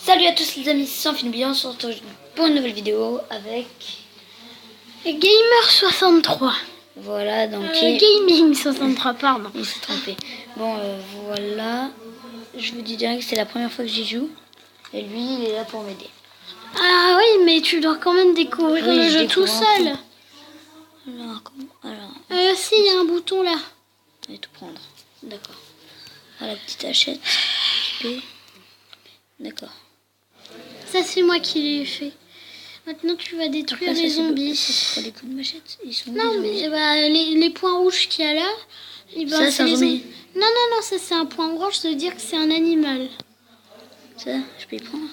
Salut à tous les amis, c'est Infinibien, on se retrouve pour une nouvelle vidéo avec Gamer63. Voilà, donc Gaming63, pardon. il s'est trompé. Bon, voilà, je vous dis direct que c'est la première fois que j'y joue. Et lui, il est là pour m'aider. Ah oui, mais tu dois quand même découvrir le jeu tout seul. Alors, Si, il y a un bouton là. je vais tout prendre. D'accord. Ah, la petite hachette. P. D'accord. Ça, c'est moi qui l'ai fait. Maintenant, tu vas détruire Après, les ça, zombies. C'est pas des coups de machette. Ils sont où, Non, les mais zombies les points rouges qu'il y a là. Ça, c'est un les zombie. Non, ça c'est un point rouge, ça veut dire que c'est un animal. Ça, je peux y prendre.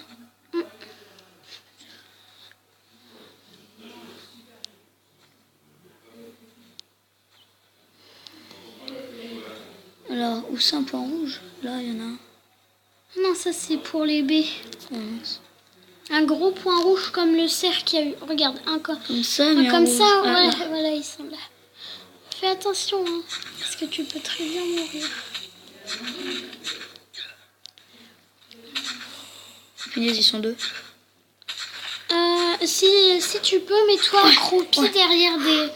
Alors, où c'est un point rouge? Là, il y en a un. Non, ça c'est pour les baies. Oh, mince. Un gros point rouge comme le cerf qu'il y a eu. Regarde, encore. Comme ça, mais Comme en ça, rouge. Ah, là. voilà, ils sont là. Fais attention, hein, parce que tu peux très bien mourir. Punaise, ils sont deux. Si tu peux, mets-toi accroupi derrière des...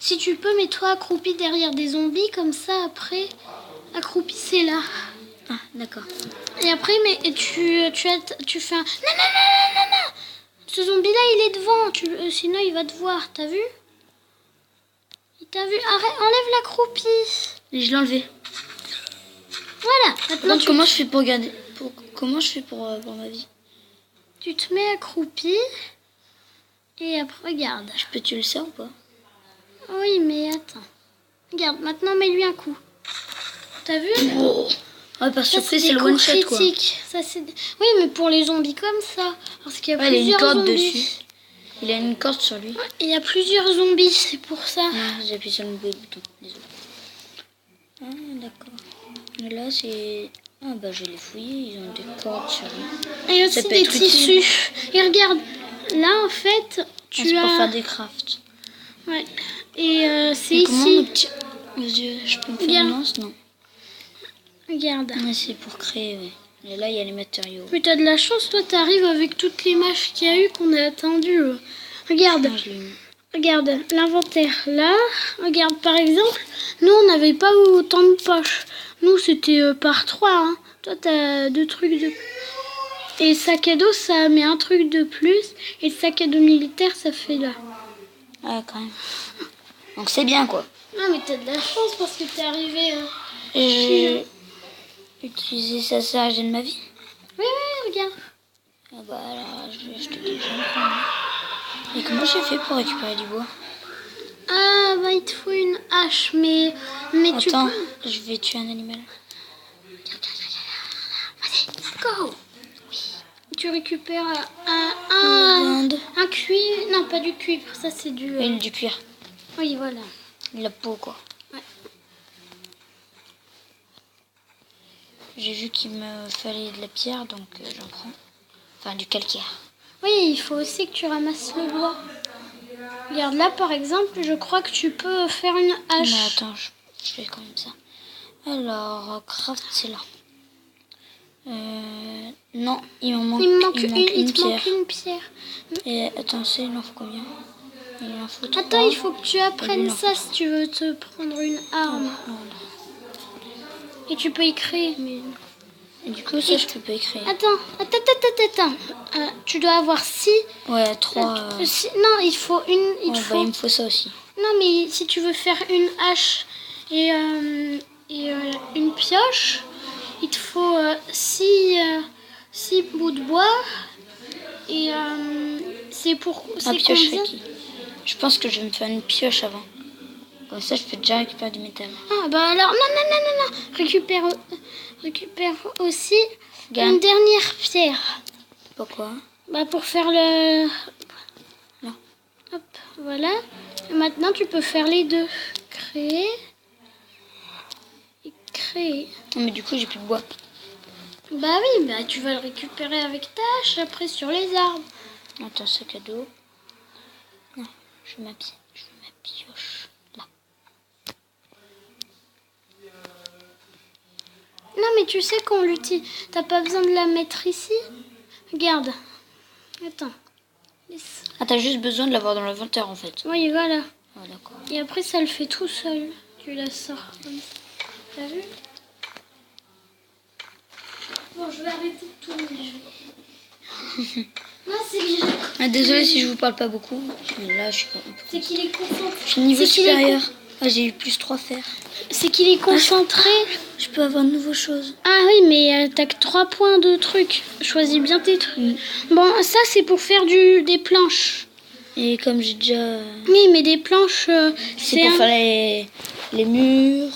Si tu peux, mets-toi accroupi derrière des zombies, comme ça, après, accroupissez là. Ah, d'accord. Et après, tu fais un... Non. Ce zombie-là, il est devant, sinon il va te voir, t'as vu? Il t'a vu. Arrête, enlève l'accroupi. Et je l'ai enlevé. Voilà, maintenant Donc, comment je fais pour garder... Comment je fais pour ma vie? tu te mets accroupi. Et après, regarde. Je peux tuer le cerf ou pas? Oui, mais attends. Regarde, maintenant mets-lui un coup. T'as vu? Oh. Ouais, par Ça, surprise, des c'est le coups one shot, quoi. critiques. Ça, oui, mais pour les zombies comme ça. Parce qu'il y a Ouais, il a une plusieurs corde zombies. dessus. Il a une corde sur lui. Ouais, il y a plusieurs zombies, c'est pour ça. Non, j'ai appuyé sur le mauvais bouton. Désolé. Ah, d'accord. Et là, c'est... Ah, bah, je l'ai fouillé. Ils ont des cordes sur lui. Et Ça aussi peut des être utile. tissus. Et regarde, là, en fait, C'est tu pour as... faire des crafts. Ouais. Et c'est Et comment ici. nos petits... Yeux, je peux me faire Regarde. une lance? Non. Regarde. Ouais, c'est pour créer, ouais. Et là, il y a les matériaux. Mais t'as de la chance, toi, t'arrives avec toutes les mâches qu'il y a eu qu'on a attendues. Regarde. Ah, je l'ai mis. Regarde, l'inventaire là. Regarde, par exemple, nous, on n'avait pas autant de poches. Nous, c'était par 3. Hein. Toi, t'as 2 trucs de... Et sac à dos, ça met un truc de plus. Et le sac à dos militaire, ça fait là. Ah, quand même. Donc, c'est bien, quoi. Non, mais t'as de la chance parce que t'es arrivé... J'ai utilisé ça, ça a de ma vie. Oui, regarde. Ah bah là, je vais acheter des gens. Et comment j'ai fait pour récupérer du bois? Ah, bah, il te faut une hache, mais tu Attends, peux... je vais tuer un animal. Vas-y, go. Oui. Tu récupères Viande. un cuivre. Non, pas du cuivre, ça c'est du... Du cuir. Oui, voilà. La peau, quoi. Ouais. J'ai vu qu'il me fallait de la pierre, donc j'en prends. Enfin, du calcaire. Oui, il faut aussi que tu ramasses le bois. Regarde, là par exemple, je crois que tu peux faire une hache. Mais attends, je fais quand même ça. Alors, craft, c'est là. Non, il me manque une pierre. Une pierre. Et attends, il en faut combien? Il en faut 3. Attends, il faut que tu apprennes ça si tu veux te prendre une arme. Et tu peux y créer. Mais... Et du coup, ça, je peux pas écrire. Attends. Tu dois avoir 6. Ouais, 3. Non, il faut une... Il me faut ça aussi. Non, mais si tu veux faire une hache et une pioche, il te faut 6 bouts de bois. Et c'est pour... C'est pioche combien? Je pense que je vais me faire une pioche avant. Comme ça, je peux déjà récupérer du métal. Ah, bah alors... Non. Récupère aussi Gagne. une dernière pierre. Pourquoi? Bah pour faire le... Non. Hop, voilà. Et maintenant, tu peux faire les deux. Créer. Et créer. Non, mais du coup, j'ai plus de bois. Bah oui, bah tu vas le récupérer avec ta hache après sur les arbres. Attends, sac à dos. Non, je mets ma pioche là. Non, mais tu sais qu'on l'utilise. T'as pas besoin de la mettre ici. Regarde. Attends. Laisse. Ah, t'as juste besoin de l'avoir dans l'inventaire en fait. Oui, voilà. Ah, d'accord. Et après, ça le fait tout seul. Tu la sors comme ça. T'as vu? Bon, je vais arrêter de tourner. Non, c'est que Ah, désolé si je vous parle pas beaucoup. Mais là, je suis pas. c'est qu'il est concentré. Je suis niveau C'est qu'il est supérieur. Ah, j'ai eu plus 3 fer. C'est qu'il est concentré. Je peux avoir de nouvelles choses. Ah oui, mais t'as que 3 points de trucs. Choisis bien tes trucs. Bon, ça, c'est pour faire des planches. Et comme j'ai déjà. Oui, mais des planches, C'est pour faire les murs.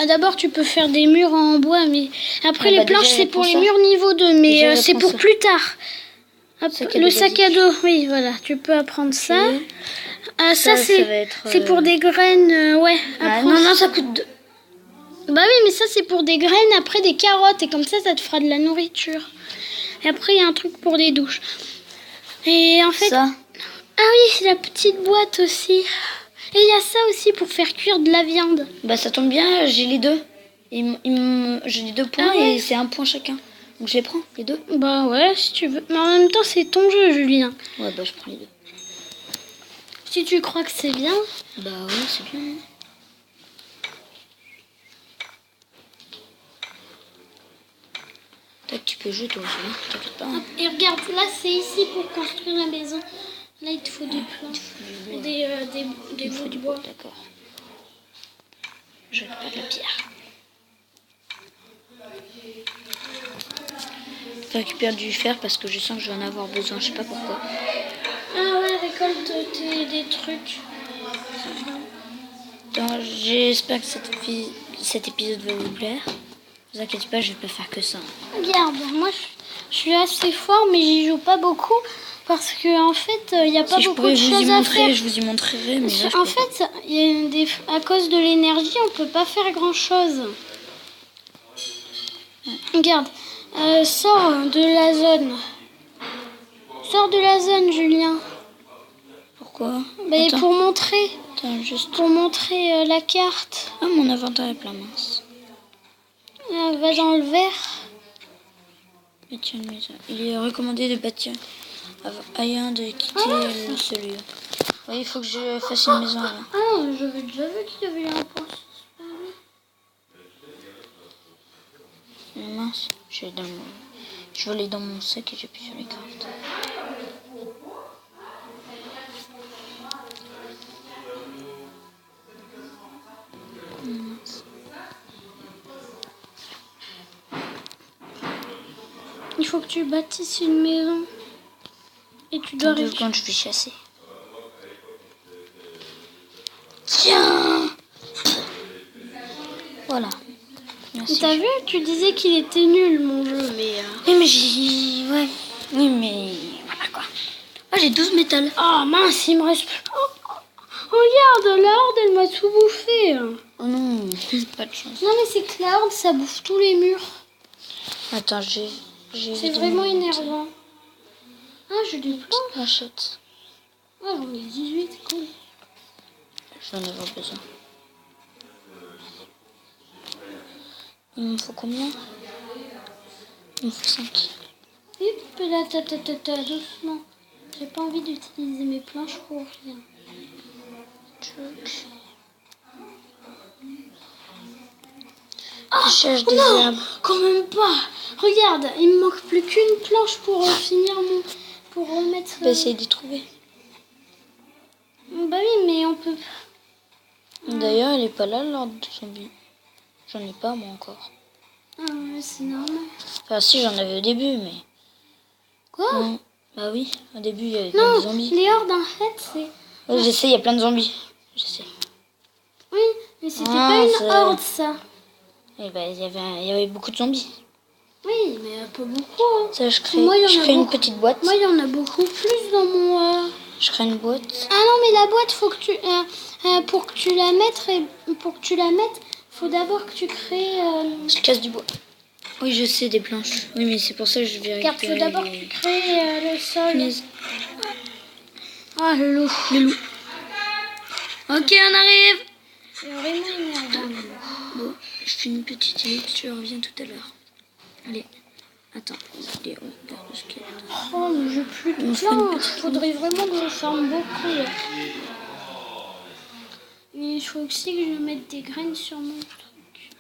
D'abord, tu peux faire des murs en bois, mais après, Ah les bah, planches, déjà, c'est pour les réponds ça. murs niveau 2, mais Déjà, c'est réponds pour ça. plus tard. Hop, Sac à le dos sac à basique. dos, oui, voilà, tu peux apprendre ça. Ok. Ça, Ça c'est va être, c'est pour des graines, ouais. Ah, apprends non, ça. ça coûte 2. Bah oui, mais ça, c'est pour des graines, après des carottes, et comme ça te fera de la nourriture. Et après, il y a un truc pour des douches. Et en fait... Ça. Ah oui, c'est la petite boîte aussi. Et il y a ça aussi pour faire cuire de la viande. Bah, ça tombe bien, j'ai les deux. J'ai les 2 points Ah ouais. et c'est 1 point chacun. Donc je les prends, les 2. Bah ouais, si tu veux. Mais en même temps, c'est ton jeu, Julien. Ouais, bah, je prends les 2. Si tu crois que c'est bien. Bah, oui, c'est bien. Tac, tu peux jouer toi aussi, hein, t'inquiète pas. Hein. Et regarde, là, c'est ici pour construire la maison. Là, il te faut des planches. Des bouts de bois. D'accord. Je récupère de la pierre. Je récupère du fer parce que je sens que je vais en avoir besoin, je sais pas pourquoi. Ah ouais, récolte des trucs. Donc, j'espère que cet épisode va vous plaire. Ne vous inquiétez pas, je vais pas faire que ça. Regarde, moi, je suis assez fort, mais j'y joue pas beaucoup. Parce que en fait, il n'y a pas Si je beaucoup pouvais de vous y choses à montrer, faire. je vous y montrerai, mais là, je En peux pas. fait, il y a à cause de l'énergie, on peut pas faire grand chose. Regarde, sors de la zone. Sors de la zone, Julien. Pourquoi? Bah, Attends, pour montrer, attends, juste... la carte. Ah, mon inventaire est plein, mince. Va dans le vert. Bâtir une maison. Il est recommandé de bâtir avant de quitter celui-là. Oui, il faut que je fasse une maison avant. Ah non, j'avais déjà vu qu'il y avait un point. Mais mince, je vais aller dans mon sac et j'appuie sur les cartes. Mince. Il faut que tu bâtisses une maison. Et tu dois Dans 2 réussir. secondes, je vais chasser. Tiens! Voilà. Merci. T'as vu, tu disais qu'il était nul mon jeu, mais... Oui, mais j'ai... Ouais. Oui, mais... Voilà quoi. Ah, j'ai 12 métal. Oh mince, il me reste plus... Regarde, la horde, elle m'a tout bouffé. Oh non, pas de chance. Non mais c'est que la horde, ça bouffe tous les murs. Attends, j'ai C'est vraiment énervant. Ah, j'ai des plans. J'achète. Ah, j'en ai 18, cool. Je vais en avoir besoin. Il me faut combien? Il me faut 5. Hip là, doucement. J'ai pas envie d'utiliser mes planches pour rien. Je cherche des Non, arbres. quand même pas. Regarde, il me manque plus qu'une planche pour finir mon... Pour remettre... On va essayer d'y trouver. Bah oui, mais on peut... D'ailleurs, elle est pas là, l'ordre de zombie. J'en ai pas, moi, encore. Ah ouais, c'est normal. Enfin, si, j'en avais au début, mais... Quoi? Non. Bah oui, au début, il y avait plein Non, de zombies. les hordes, en fait, c'est... Oui, je sais, il y a plein de zombies. Je sais. Oui, mais c'était Ah, pas une c'est- horde, ça. Et bah, il y avait beaucoup de zombies. Oui, mais pas beaucoup. Hein. Ça, je crée, Moi, il y en je a crée une beaucoup. petite boîte. Moi, il y en a beaucoup plus dans mon... Je crée une boîte. Ah non, mais la boîte, faut que tu... pour que tu la mettes, faut d'abord que tu crées... Je casse du bois. Oui, je sais, des planches. Oui, mais c'est pour ça que je vais Car faut récupérer d'abord que tu crées le sol. punaises. Ah, le loup. Le loup. Ok, on arrive. C'est vraiment énervant. Bon, je fais une petite île, je reviens tout à l'heure. Allez. Attends, regardez, regarde ce qu'il y a. Oh, mais j'ai plus de On fait une plantes. petite- Faudrait vraiment que je forme beaucoup. Là. Et il faut aussi que je mette des graines sur mon truc.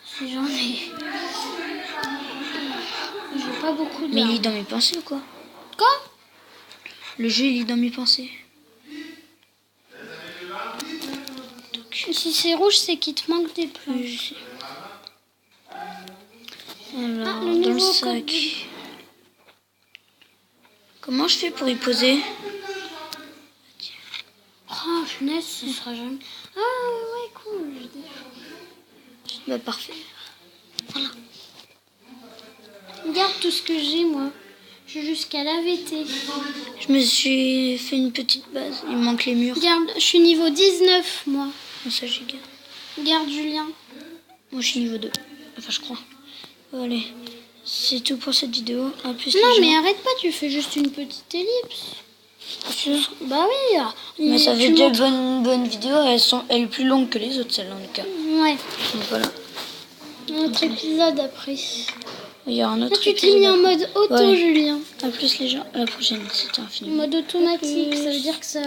Si j'en ai. J'ai pas beaucoup de. Mais il est dans mes pensées ou quoi? Quoi? Le jeu, il est dans mes pensées. Si c'est rouge, c'est qu'il te manque des plantes. Oui, je sais. Alors, Ah, le dans le nouveau sac. code. Comment je fais pour y poser? Oh, punaise, ce sera jamais. Ah, ouais, cool. Bah, parfait. Voilà. Regarde tout ce que j'ai, moi. J'ai jusqu'à l'AVT. Je me suis fait une petite base. Il me manque les murs. Regarde, je suis niveau 19, moi. Bon, ça, j'ai gagné. Regarde, Julien. Moi, je suis niveau 2. Enfin, je crois. Bon, allez. C'est tout pour cette vidéo. À plus, Non, les mais gens. arrête pas, tu fais juste une petite ellipse. Sûr. Bah oui. Mais ça tu fait deux montres- bonnes vidéos. Elle est plus longue que les autres, celle-là, en tout cas. Ouais, Donc, voilà. un autre épisode après. Il y a un Là, autre tu t'es mis en mode auto, Ouais. Julien. À plus, les gens. À la prochaine. C'était En infini. mode automatique, ça veut dire que ça...